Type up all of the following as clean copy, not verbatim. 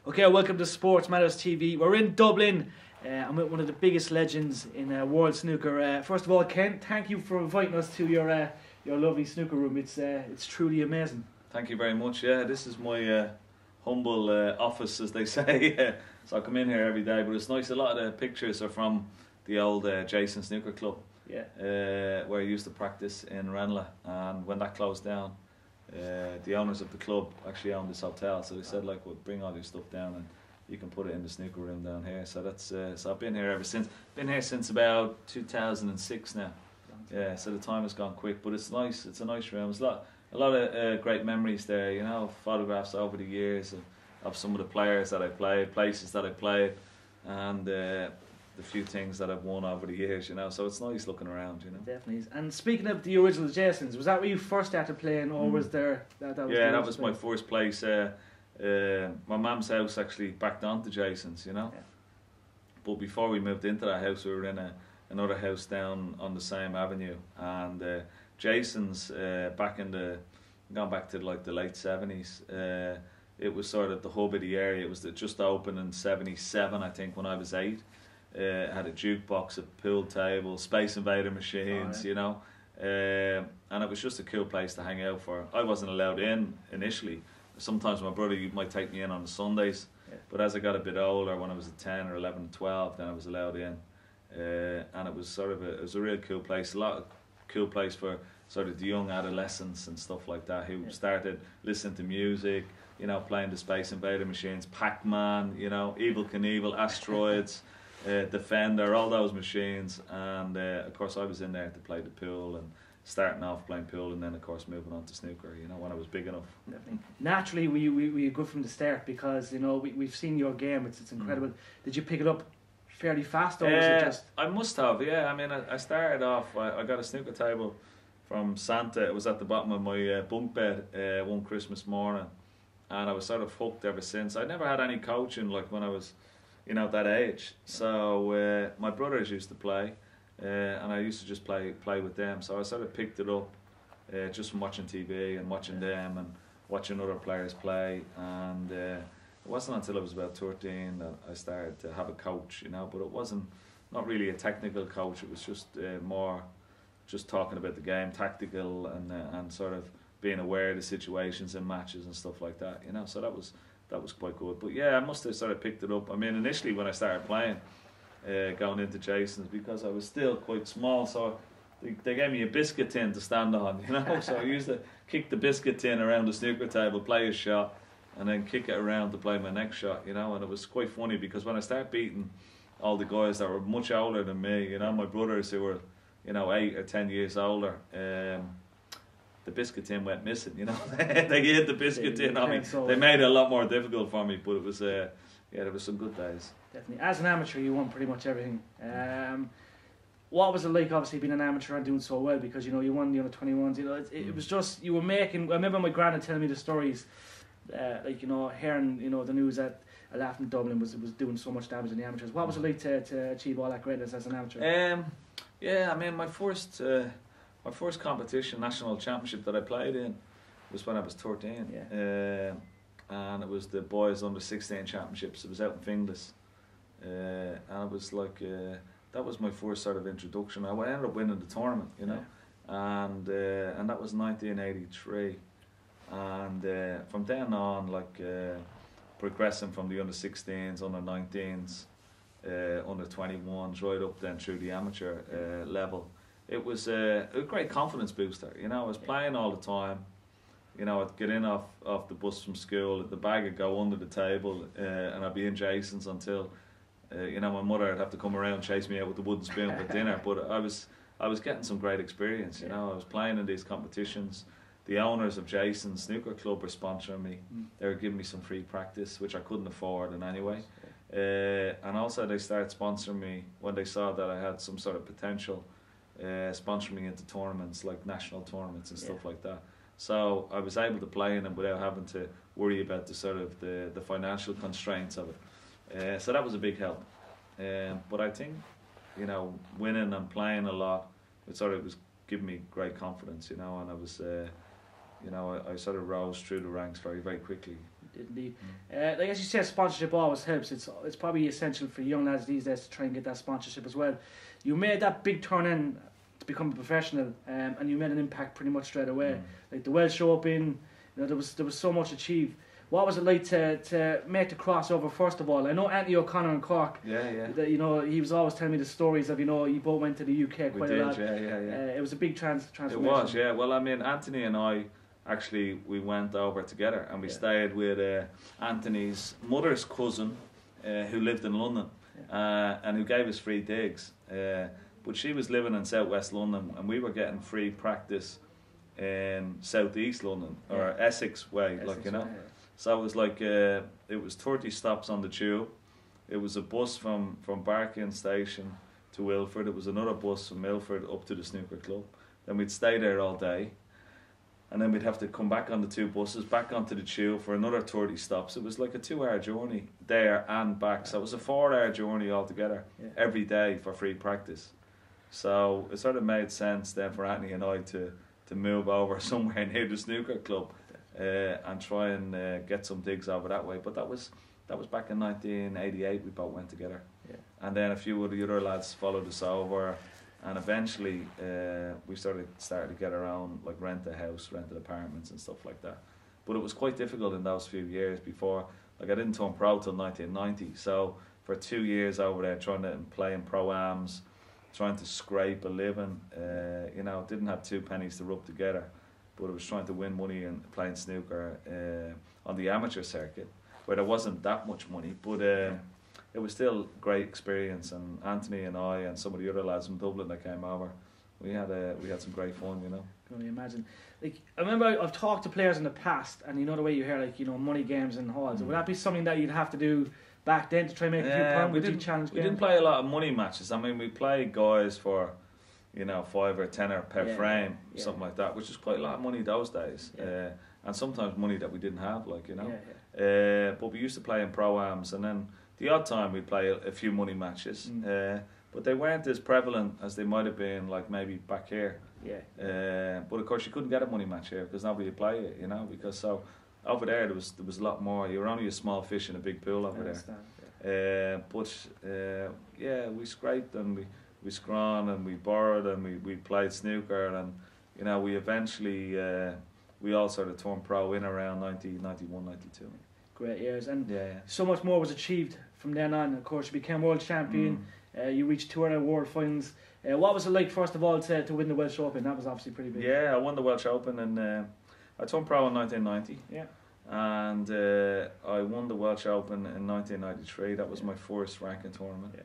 Okay, welcome to Sports Matters TV. We're in Dublin. I'm with one of the biggest legends in world snooker. First of all, Ken, thank you for inviting us to your lovely snooker room. It's truly amazing. Thank you very much. Yeah, this is my humble office, as they say. So I come in here every day, but it's nice. A lot of the pictures are from the old Jason Snooker Club, where I used to practice in Ranelagh. And when that closed down, the owners of the club actually owned this hotel, so they said, like, well, bring all your stuff down and you can put it in the snooker room down here. So that's so I've been here ever since. Been here since about 2006 now. Yeah, so the time has gone quick, but it's nice. It's a nice room. There's a lot of great memories there. You know, photographs over the years of some of the players that I played, places that I played, and the few things that I've won over the years, you know, so it's nice looking around, you know. Definitely is. And speaking of the original Jasons, was that where you first started playing, or was there... that was my first place. My mum's house actually backed onto Jason's, you know. Yeah. But before we moved into that house, we were in another house down on the same avenue, and Jason's gone back to like the late 70s. It was sort of the hub of the area. It was just opened in 77, I think, when I was 8. It had a jukebox, a pool table, Space Invader machines, you know, and it was just a cool place to hang out for. I wasn't allowed in initially. Sometimes my brother might take me in on the Sundays, but as I got a bit older, when I was 10 or 11, 12, then I was allowed in, and it was sort of it was a real cool place. A lot of cool place for sort of the young adolescents and stuff like that who started listening to music, you know, playing the Space Invader machines, Pac-Man, you know, Evel Knievel, Asteroids. Defender, all those machines, and of course I was in there to play the pool, and starting off playing pool, and then of course moving on to snooker, you know, when I was big enough. Definitely. Naturally, were you good from the start, because, you know, we've seen your game, it's incredible. Did you pick it up fairly fast, or was it just... I must have, yeah. I mean, I started off, I got a snooker table from Santa. It was at the bottom of my bunk bed one Christmas morning, and I was sort of hooked ever since. I never had any coaching, like, when I was, you know, that age. So my brothers used to play, and I used to just play with them. So I sort of picked it up just from watching TV and watching them and watching other players play. And it wasn't until I was about 13 that I started to have a coach, you know. But it wasn't not really a technical coach. It was just more just talking about the game, tactical, and sort of being aware of the situations in matches and stuff like that, you know. So that was quite good. But yeah, I must have sort of picked it up. I mean, initially when I started playing, going into Jason's, because I was still quite small, so they gave me a biscuit tin to stand on, you know. So I used to kick the biscuit tin around the snooker table, play a shot, and then kick it around to play my next shot, you know. And it was quite funny, because when I started beating all the guys that were much older than me, you know, my brothers who were, you know, 8 or 10 years older, the biscuit tin went missing, you know. They hid the biscuit tin on me. They made it a lot more difficult for me, but it was, there was some good days. Definitely. As an amateur, you won pretty much everything. What was it like, obviously, being an amateur and doing so well? Because, you know, you won the under-21s. You know, it was just, you were making... I remember my granddad telling me the stories, like, you know, hearing, you know, the news that a lad from Dublin was doing so much damage in the amateurs. What was it like to achieve all that greatness as an amateur? Yeah, I mean, my first competition, national championship that I played in, was when I was 13. Yeah. And it was the boys under 16 championships. It was out in Finglas. And it was like, that was my first sort of introduction. I ended up winning the tournament, you know. Yeah. And that was 1983. And from then on, like, progressing from the under 16s, under 19s, under 21s, right up then through the amateur level. It was a great confidence booster, you know. I was playing all the time, you know. I'd get in off the bus from school, the bag would go under the table, and I'd be in Jason's until, you know, my mother would have to come around and chase me out with the wooden spoon for dinner. But I was getting some great experience, you know. I was playing in these competitions. The owners of Jason's Snooker Club were sponsoring me. They were giving me some free practice, which I couldn't afford in any way. And also they started sponsoring me when they saw that I had some sort of potential, sponsoring me into tournaments, like national tournaments and stuff like that. So I was able to play in them without having to worry about the sort of the financial constraints of it. So that was a big help. But I think, you know, winning and playing a lot, it sort of was giving me great confidence, you know. And I was, you know, I sort of rose through the ranks very, very quickly. Indeed. Like as you said, sponsorship always helps. It's probably essential for young lads these days to try and get that sponsorship as well. You made that big turn in to become a professional, and you made an impact pretty much straight away. Like the Welsh Open, you know, there was so much achieved. What was it like to make the crossover first of all? I know Anthony O'Connor in Cork. That, you know, he was always telling me the stories of, you know, you both went to the UK quite a lot. It was a big transformation. It was, yeah. Well, I mean, Anthony and I actually we went over together and we stayed with Anthony's mother's cousin, who lived in London, and who gave us free digs. But she was living in southwest London, and we were getting free practice in southeast London or Essex way, like, you know. So it was like it was 30 stops on the tube. It was a bus from Barking Station to Wilford. It was another bus from Milford up to the snooker club. Then we'd stay there all day, and then we'd have to come back on the two buses, back onto the tube for another 30 stops. It was like a 2-hour journey there and back. So it was a 4-hour journey altogether every day for free practice. So it sort of made sense then for Anthony and I to move over somewhere near the snooker club. And try and get some digs over that way. But that was back in 1988. We both went together, and then a few of the other lads followed us over, and eventually we started to get around, like rented apartments and stuff like that. But it was quite difficult in those few years before. Like I didn't turn pro till 1990, so for 2 years over there trying to play in pro-ams, trying to scrape a living, you know, didn't have 2 pennies to rub together. But I was trying to win money and playing snooker on the amateur circuit, where there wasn't that much money, but it was still great experience. And Anthony and I and some of the other lads from Dublin that came over, we had some great fun, you know. Can only imagine. Like I remember, I've talked to players in the past, and you know the way you hear, like, you know, money games and halls. Would that be something that you'd have to do back then to try and make a few pounds? We didn't play a lot of money matches. I mean, we played guys for, you know, 5 or 10 per frame, something like that, which is quite a lot of money those days, and sometimes money that we didn't have, like, you know. But we used to play in pro-ams, and then the odd time we'd play a few money matches, but they weren't as prevalent as they might have been, like maybe back here. But of course you couldn't get a money match here because nobody would play it, you know, because so over there there was a lot more. You were only a small fish in a big pool over there. We scraped and we scrawned and we borrowed and we played snooker, and you know, we eventually we all sort of turned pro in around 1991, 92. Great years, and so much more was achieved from then on. Of course, you became world champion. You reached 2 other world finals. What was it like, first of all, to win the Welsh Open? That was obviously pretty big. Yeah, I won the Welsh Open, and I turned pro in 1990. Yeah. And I won the Welsh Open in 1993. That was my first ranking tournament.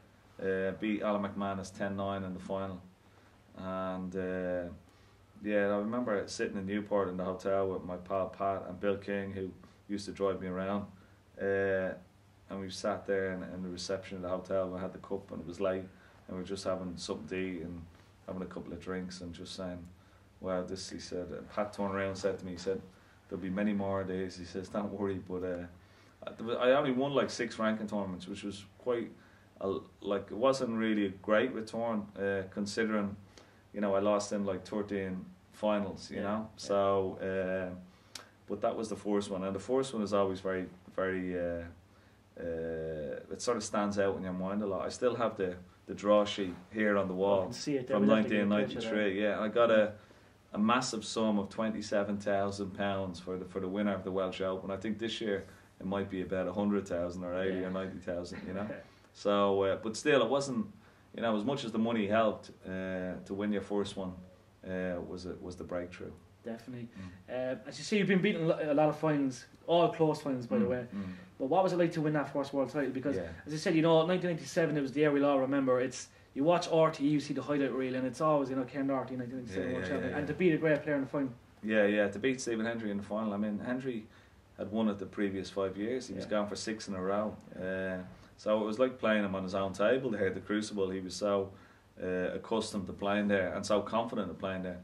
Beat Alan McManus 10-9 in the final, and I remember sitting in Newport in the hotel with my pal Pat and Bill King, who used to drive me around, and we sat there in the reception of the hotel. And I had the cup, and it was late, and we were just having something to eat and having a couple of drinks and just saying, "Wow, this." He said. And Pat turned around and said to me, he said, "There'll be many more of these." He says, "Don't worry," but I only won like 6 ranking tournaments, which was quite. Like, it wasn't really a great return, considering, you know, I lost in like 13 finals, you know. So but that was the first one, and the first one is always very, very it sort of stands out in your mind a lot. I still have the draw sheet here on the wall from 1993. I got a massive sum of £27,000 for the winner of the Welsh Open. I think this year it might be about 100,000 or 80 or 90,000, you know. So, but still, it wasn't, you know, as much as the money helped to win your first one, was the breakthrough. Definitely. As you see, you've been beating a lot of finals, all close finals, by the way. But what was it like to win that first world title? Because, as I said, you know, 1997, it was the year we'll all remember. You watch RTE, you see the highlight reel, and it's always, you know, Ken Doherty, 1997 world champion, and to beat a great player in the final. To beat Stephen Hendry in the final. I mean, Hendry had won it the previous 5 years. He was gone for 6 in a row. So it was like playing him on his own table there at the Crucible. He was so accustomed to playing there and so confident of playing there.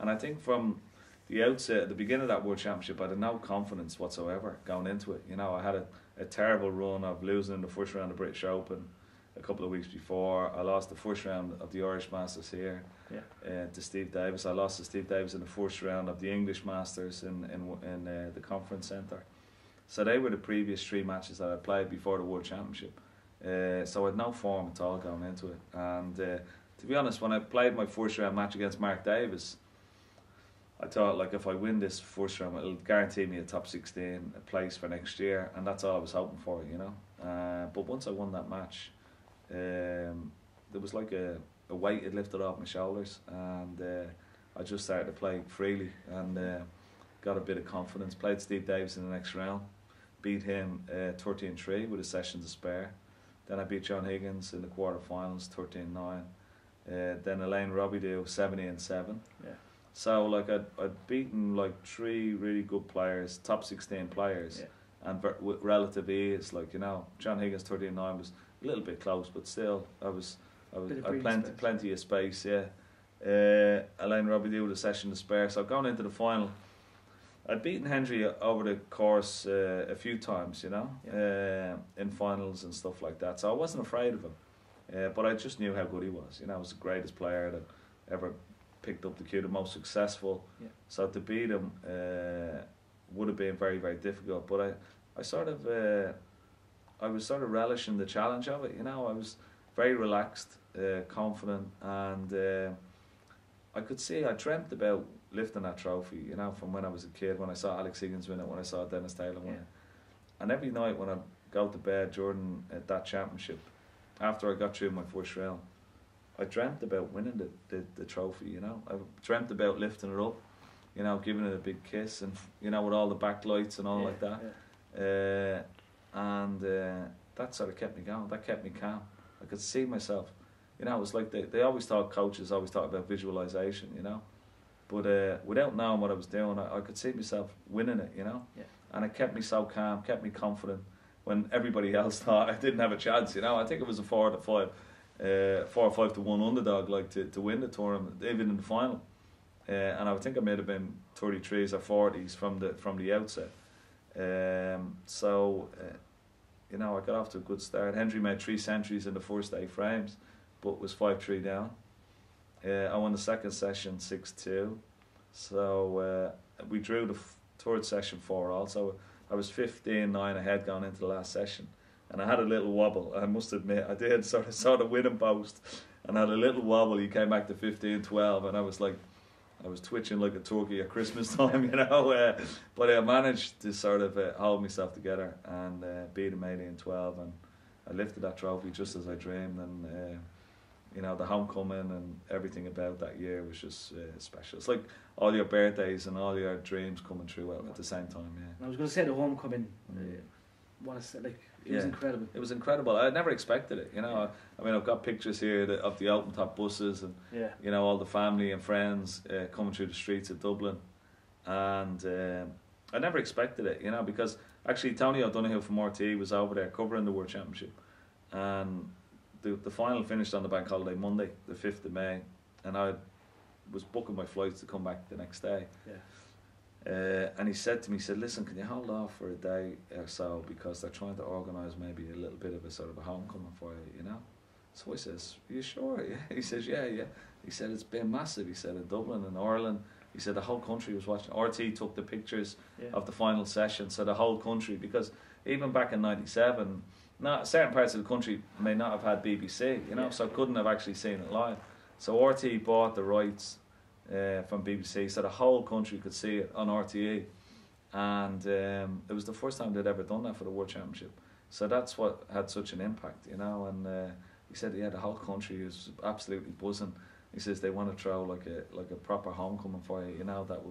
And I think from the outset, at the beginning of that World Championship, I had no confidence whatsoever going into it. You know, I had a terrible run of losing in the first round of the British Open a couple of weeks before. I lost the first round of the Irish Masters here to Steve Davis. I lost to Steve Davis in the first round of the English Masters in the Conference Centre. So they were the previous 3 matches that I played before the World Championship. So I had no form at all going into it. And to be honest, when I played my first round match against Mark Davis, I thought, like, if I win this first round, it'll guarantee me a top 16, a place for next year, and that's all I was hoping for, you know. But once I won that match, there was like a weight had lifted off my shoulders, and I just started to play freely and got a bit of confidence. Played Steve Davis in the next round, beat him 13-3 with a session to spare. Then I beat John Higgins in the quarterfinals, 13-9. Then Elaine Robidoux, 17-7. Yeah. So like I'd beaten like 3 really good players, top 16 players, and with relative ease. Like, you know, John Higgins 13-9 was a little bit close, but still I had plenty of space. Yeah. Elaine Robidoux with a session to spare. So going into the final, I'd beaten Hendry over the course a few times, you know, in finals and stuff like that. So I wasn't afraid of him, but I just knew how good he was. You know, he was the greatest player that ever picked up the cue, the most successful. Yeah. So to beat him would have been very, very difficult. But I sort of, I was sort of relishing the challenge of it. You know, I was very relaxed, confident, and I could see, I dreamt about lifting that trophy, you know, from when I was a kid, when I saw Alex Higgins win it, when I saw Dennis Taylor win it. And every night when I go to bed during that championship, after I got through my first round, I dreamt about winning the trophy, you know. I dreamt about lifting it up, you know, giving it a big kiss, and, you know, with all the backlights and all like that. Yeah. And that sort of kept me going, that kept me calm. I could see myself, you know. It was like they always thought, coaches always talk about visualisation, you know. But without knowing what I was doing, I could see myself winning it, you know. Yeah. And it kept me so calm, kept me confident when everybody else thought I didn't have a chance, you know. I think it was a 4 or 5 to 1 underdog, like, to win the tournament, even in the final. And I think I may have been 33s or 40s from the outset. You know, I got off to a good start. Hendry made 3 centuries in the first 8 frames, but was 5-3 down. I won the second session 6-2. So we drew the third session 4-all. So I was 15-9 ahead going into the last session. And I had a little wobble. I must admit, I did sort of saw the winning post and had a little wobble. He came back to 15-12, and I was twitching like a turkey at Christmas time, you know. But I managed to sort of hold myself together and beat him 18-12, and I lifted that trophy just as I dreamed. And you know, the homecoming and everything about that year was just special. It's like all your birthdays and all your dreams coming true at the same time. Yeah. I was going to say the homecoming. What I said, like, it was incredible. It was incredible. I never expected it, you know. I mean, I've got pictures here of the open top buses, and you know, all the family and friends coming through the streets of Dublin, and I never expected it, you know, because actually Tony O'Donoghue from RTE was over there covering the World Championship, and the final finished on the bank holiday Monday, the 5th of May, and I was booking my flights to come back the next day. Yeah. And he said to me, he said, listen, can you hold off for a day or so, because they're trying to organise maybe a little bit of a sort of a homecoming for you, you know? So I says, are you sure? Yeah. He says, yeah. He said, it's been massive. He said, in Dublin and Ireland. He said, the whole country was watching. RT took the pictures of the final session, so the whole country, because even back in 97, certain parts of the country may not have had BBC, you know, so couldn't have actually seen it live. So RT bought the rights from BBC, so the whole country could see it on RTE, and it was the first time they'd ever done that for the World Championship. So that's what had such an impact, you know. And he said, yeah, the whole country was absolutely buzzing. He says they want to throw like a proper homecoming for you, you know, that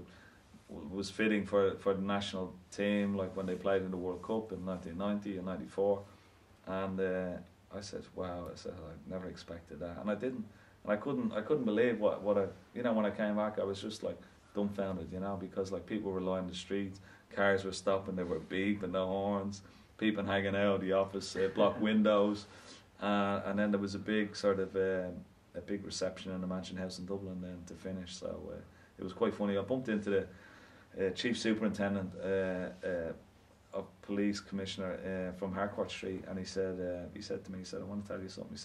was fitting for the national team, like when they played in the World Cup in 1990 and 94. And I said, wow, I never expected that, and I didn't. And I couldn't believe what I, you know, when I came back, I was just like dumbfounded, you know, because like people were lining the streets, cars were stopping, they were beeping the horns, people hanging out of the office block windows, and then there was a big sort of a big reception in the Mansion House in Dublin then to finish. So it was quite funny. I bumped into the chief superintendent of police commissioner from Harcourt Street, and he said to me, he said, I want to tell you something.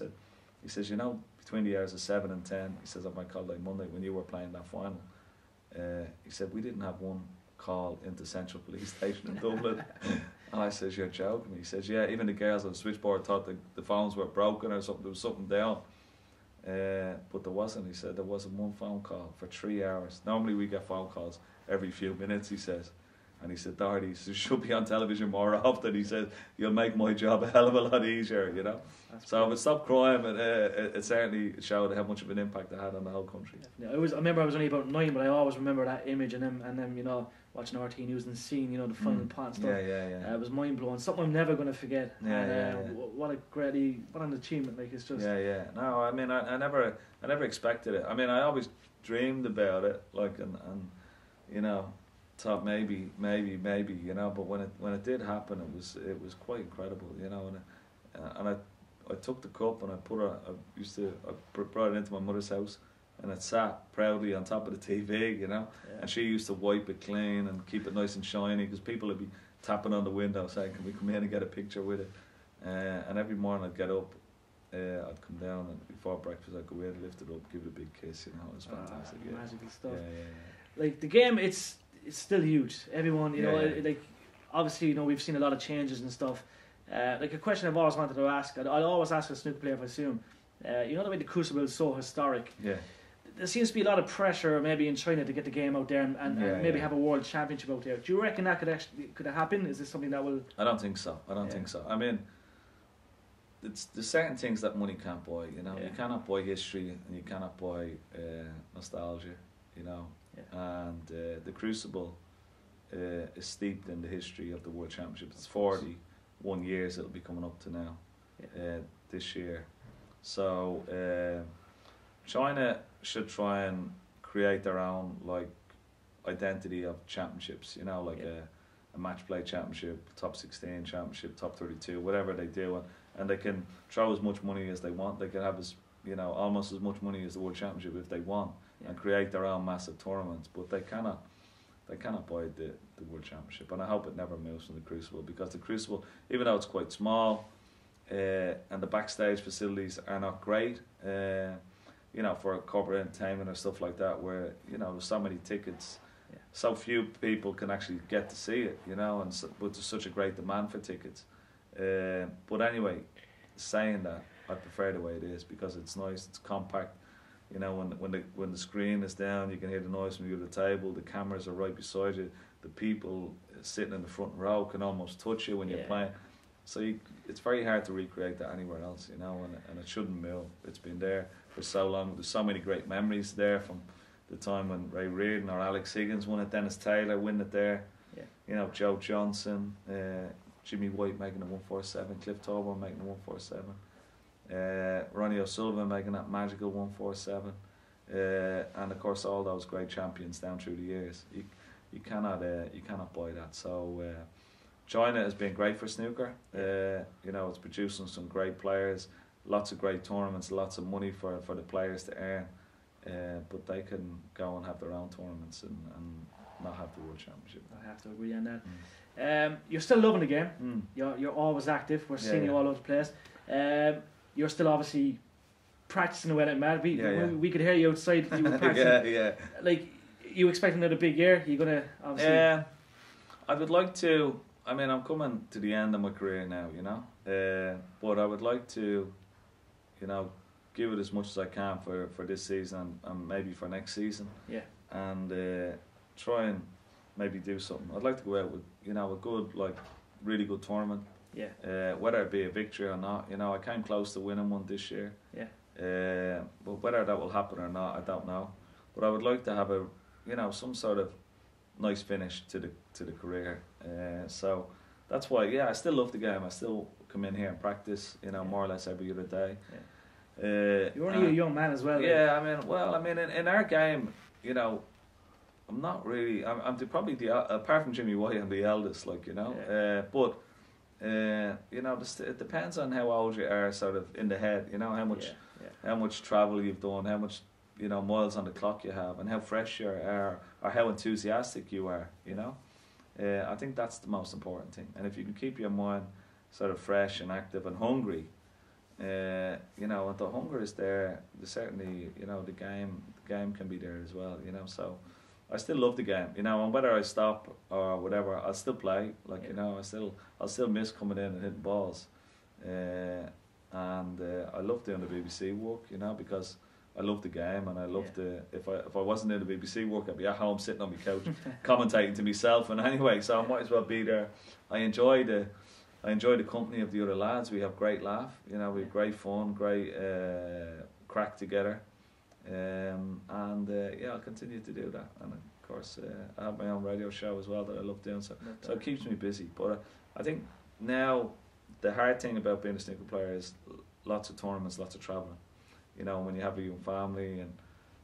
He says, you know, between the hours of 7 and 10, he says, on my call like Monday when you were playing that final, he said, we didn't have one call into Central Police Station in Dublin. And I says, you're joking. He says, yeah, even the girls on the switchboard thought the phones were broken or something. There was something down. But there wasn't. He said there wasn't one phone call for 3 hours. Normally we get phone calls every few minutes, he says. And he said, Doherty, you should be on television more often. He said, you'll make my job a hell of a lot easier, you know. So if it stopped crime, it certainly showed how much of an impact it had on the whole country. Yeah, I remember I was only about 9, but I always remember that image and them, you know, watching RT News and seeing, you know, the final pot and stuff. Yeah. It was mind blowing. Something I'm never going to forget. Yeah. What an achievement! Like, it's just. Yeah. No, I mean, I never expected it. I mean, I always dreamed about it, like, and you know, thought maybe, you know. But when it did happen, it was quite incredible, you know. And I took the cup and I brought it into my mother's house. And it sat proudly on top of the TV, you know. Yeah. And she used to wipe it clean and keep it nice and shiny because people would be tapping on the window saying, "Can we come in and get a picture with it?" And every morning I'd get up, I'd come down and before breakfast I'd go in, lift it up, give it a big kiss. You know, it was fantastic. Magical stuff. Yeah. Like the game, it's still huge. Everyone, you know, like obviously, you know, we've seen a lot of changes and stuff. Like a question I've always wanted to ask, I'll always ask a snooker player if I assume. You know the way the Crucible is so historic. Yeah. There seems to be a lot of pressure maybe in China to get the game out there and maybe have a world championship out there. Do you reckon that could happen? Is this something that will... I don't think so. Think so. I mean, there's certain things that money can't buy, you know. You cannot buy history and you cannot buy nostalgia, you know. And the Crucible is steeped in the history of the World Championship. It's 41 years it'll be coming up to now, this year. So China should try and create their own like identity of championships, you know, like a match play championship, top 16 championship, top 32, whatever they do, and they can throw as much money as they want. They can have almost as much money as the World Championship if they want, and create their own massive tournaments. But they cannot buy the World Championship, and I hope it never moves from the Crucible, because the Crucible, even though it's quite small, and the backstage facilities are not great, you know, for corporate entertainment or stuff like that, where, you know, there's so many tickets, so few people can actually get to see it, you know, but there's such a great demand for tickets. But anyway, saying that, I prefer the way it is because it's nice, it's compact. You know, when the screen is down, you can hear the noise from the other table. The cameras are right beside you. The people sitting in the front row can almost touch you when you're playing. So it's very hard to recreate that anywhere else, you know, and it shouldn't move. It's been there for so long. There's so many great memories there from the time when Ray Reardon or Alex Higgins won it, Dennis Taylor win it there. You know, Joe Johnson, Jimmy White making the 147, Cliff Tolborn making the 147, Ronnie O'Sullivan making that magical 147, and of course all those great champions down through the years. You cannot buy that. So China has been great for snooker. You know, it's producing some great players, lots of great tournaments, lots of money for the players to earn. But they can go and have their own tournaments and not have the World Championship. I have to agree on that. You're still loving the game. You're always active. We're seeing you all over the place. You're still obviously practicing away like mad. We could hear you outside. You were practicing. Like, you expect another big year? You're gonna obviously. I would like to. I mean, I'm coming to the end of my career now, you know. But I would like to, you know, give it as much as I can for this season and maybe for next season. And try and maybe do something. I'd like to go out with, you know, a good, like, really good tournament. Whether it be a victory or not, you know, I came close to winning one this year. But whether that will happen or not, I don't know. But I would like to have a, you know, some sort of nice finish to the career. So that's why, I still love the game. I still come in here and practice, you know, more or less every other day. You're only a young man as well. I mean, in our game, you know, I'm not really. I'm probably apart from Jimmy White, I'm the eldest, like, you know. But you know, it depends on how old you are, sort of in the head. You know, how much travel you've done, how much, you know, miles on the clock you have, and how fresh you are, or how enthusiastic you are. You know, I think that's the most important thing. And if you can keep your mind sort of fresh and active and hungry, you know, and the hunger is there, certainly, you know, the game can be there as well. You know, so I still love the game, you know, and whether I stop or whatever, I'll still play. Like, you know, I'll still miss coming in and hitting balls. And I love doing the BBC work, you know, because I love the game, and I love if I wasn't in the BBC work, I'd be at home sitting on my couch commentating to myself. And anyway, so I might as well be there. I enjoy the company of the other lads. We have great laugh, you know, we have great fun, great crack together. I'll continue to do that, and of course I have my own radio show as well that I love doing, so it keeps me busy. But I think now the hard thing about being a snooker player is lots of tournaments, lots of travelling, you know, when you have a young family, and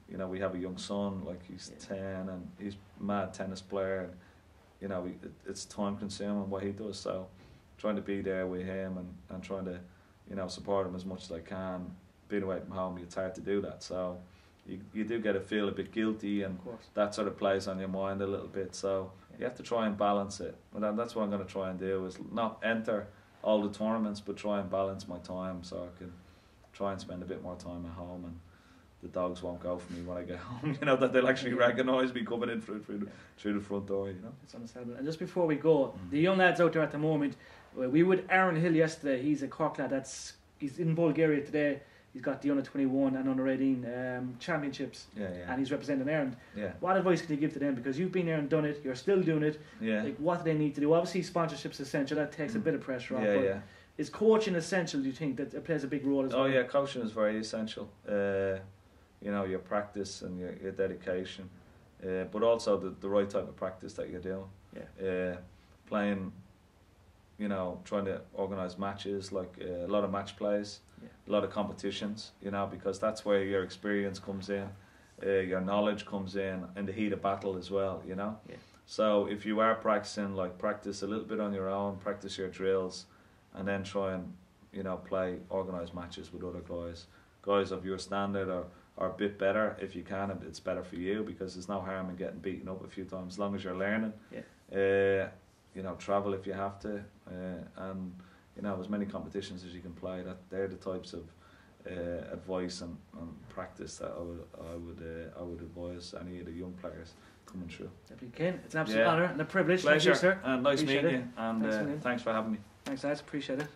you know, we have a young son, like he's 10 and he's a mad tennis player, and you know, it's time consuming what he does, so trying to be there with him and trying to, you know, support him as much as I can. Being away from home, it's hard to do that, so you do get to feel a bit guilty, and that sort of plays on your mind a little bit, so you have to try and balance it. And that's what I'm going to try and do, is not enter all the tournaments, but try and balance my time so I can try and spend a bit more time at home, and the dogs won't go for me when I get home, you know, that they'll actually recognise me coming in through the front door, you know. It's understandable. And just before we go, the young lads out there at the moment, we were with Aaron Hill yesterday. He's a Cork lad, he's in Bulgaria today. He's got the under-21 and under-18 championships, and he's representing Ireland. What advice can you give to them? Because you've been there and done it, you're still doing it. Like, what do they need to do? Obviously, sponsorship's essential. That takes a bit of pressure off. But is coaching essential? Do you think that it plays a big role as well? Oh yeah, coaching is very essential. You know, your practice and your dedication, but also the right type of practice that you're doing. Playing, you know, trying to organise matches, like a lot of match plays. A lot of competitions, you know, because that's where your experience comes in, your knowledge comes in the heat of battle as well, you know. So if you are practicing, like, practice a little bit on your own, practice your drills, and then try and, you know, play organised matches with other guys of your standard, or a bit better if you can. It's better for you, because there's no harm in getting beaten up a few times as long as you're learning. You know, travel if you have to, and you know, as many competitions as you can play. They're the types of advice and practice that I would advise any of the young players coming through. Ken, it's an absolute honour and a privilege. Pleasure. Thank you, sir. And nice meeting you. And thanks for having me. Thanks, lads. Appreciate it.